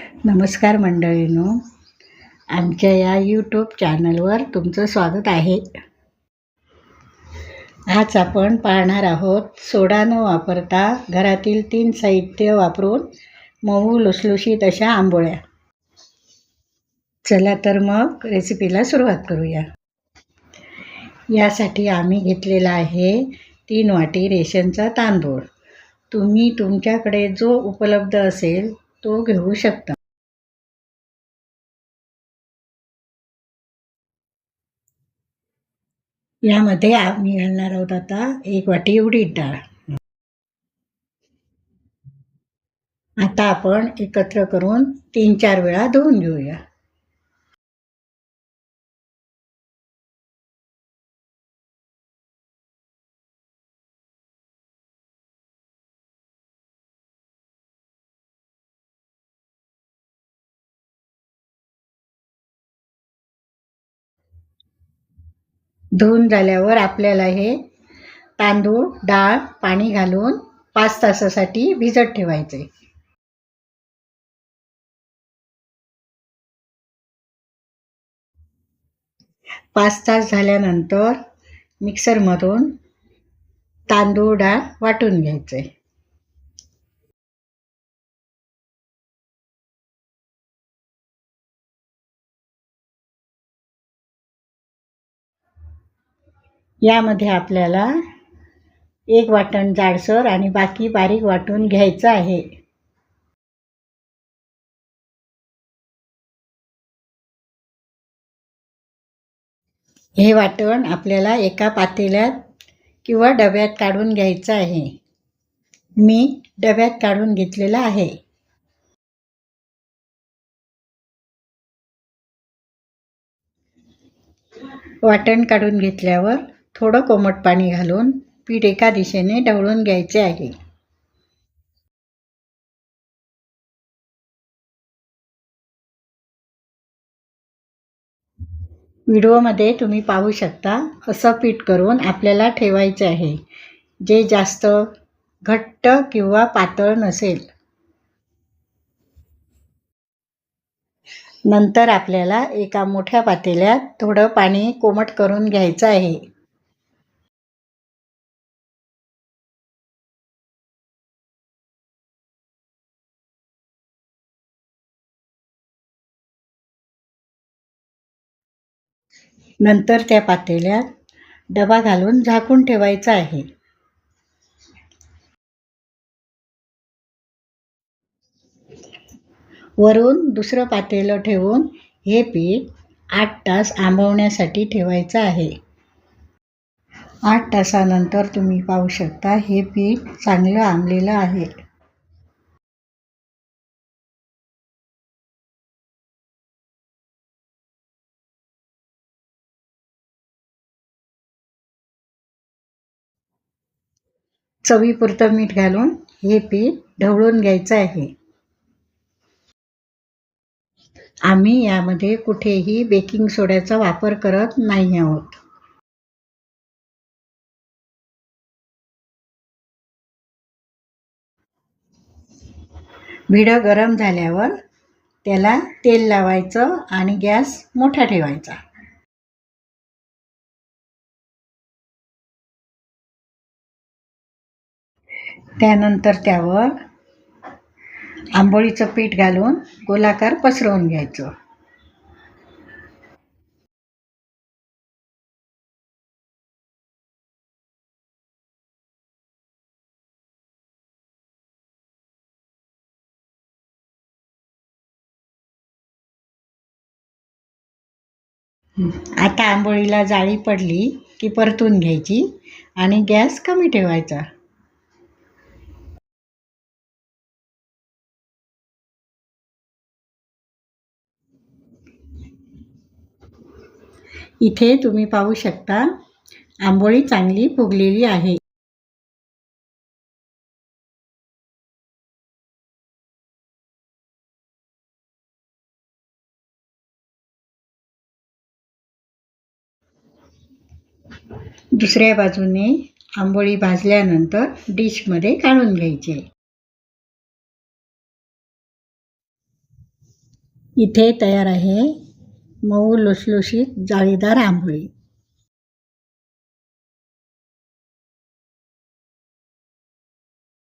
नमस्कार मंडळींनो, आमच्या या यूट्यूब चॅनलवर तुमचं स्वागत आहे. आज आपण पाहणार आहोत सोडा न वापरता घरातील 3 साहित्य वापरून मऊ लुसलुशीत अशा आंबोळ्या. चला तर मग रेसिपीला सुरुवात करूया. यासाठी आम्ही घेतलेला आहे 3 वाटी रेशनचा तांदूळ. तुम्ही तुमच्याकडे जो उपलब्ध असेल तो घेऊ शकता. यामध्ये आम्ही घालणार आहोत आता 1 वाटी उडीद डाळ. आता आपण एकत्र करून 3-4 वेळा धुवून घेऊया. धुवून झाल्यावर आपल्याला हे तांदूळ, डाळ, पाणी घालून 5 तासासाठी भिजत ठेवायचे. 5 तास झाल्यानंतर मिक्सरमधून तांदूळ डाळ वाटून घ्यायचे. यामध्ये आपल्याला 1 वाटण जाडसर आणि बाकी बारीक वाटून घ्यायचं आहे. हे वाटण आपल्याला एका पातेल्यात किंवा डब्यात काढून घ्यायचं आहे. मी डब्यात काढून घेतलेला आहे. वाटण काढून घेतल्यावर थोडं कोमट पाणी घालून पीठ एका दिशेने ढवळून घ्यायचे आहे. व्हिडिओमध्ये तुम्ही पाहू शकता असं पीठ करून आपल्याला ठेवायचे आहे, जे जास्त घट्ट किंवा पातळ नसेल. नंतर आपल्याला एका मोठ्या पातेल्यात थोडं पाणी कोमट करून घ्यायचं आहे. नंतर त्या पातेल्यात डबा घालून झाकून ठेवायचा आहे. वरून दुसरं पातेलं ठेवून हे पीठ 8 तास आंबवण्यासाठी ठेवायचं आहे. 8 तासानंतर तुम्ही पाहू शकता हे पीठ चांगलं आंबलेलं आहे. चवीपुरतं मीठ घालून हे पीठ ढवळून घ्यायचं आहे. आम्ही यामध्ये कुठेही बेकिंग सोड्याचा वापर करत नाही आहोत. भिडं गरम झाल्यावर त्याला तेल लावायचं आणि गॅस मोठा ठेवायचा. त्यानंतर त्यावर आंबोळीचं पीठ घालून गोलाकार पसरवून घ्यायचं. आता आंबोळीला जाळी पडली की परतून घ्यायची आणि गॅस कमी ठेवायचा. इथे तुम्ही पाहू शकता आंबोळी चांगली फुगलेली आहे. दुसऱ्या बाजूने आंबोळी भाजल्यानंतर डिशमध्ये काढून घ्यायची. इथे तयार आहे मऊ लुसलुशीत जाळीदार आंबोळी.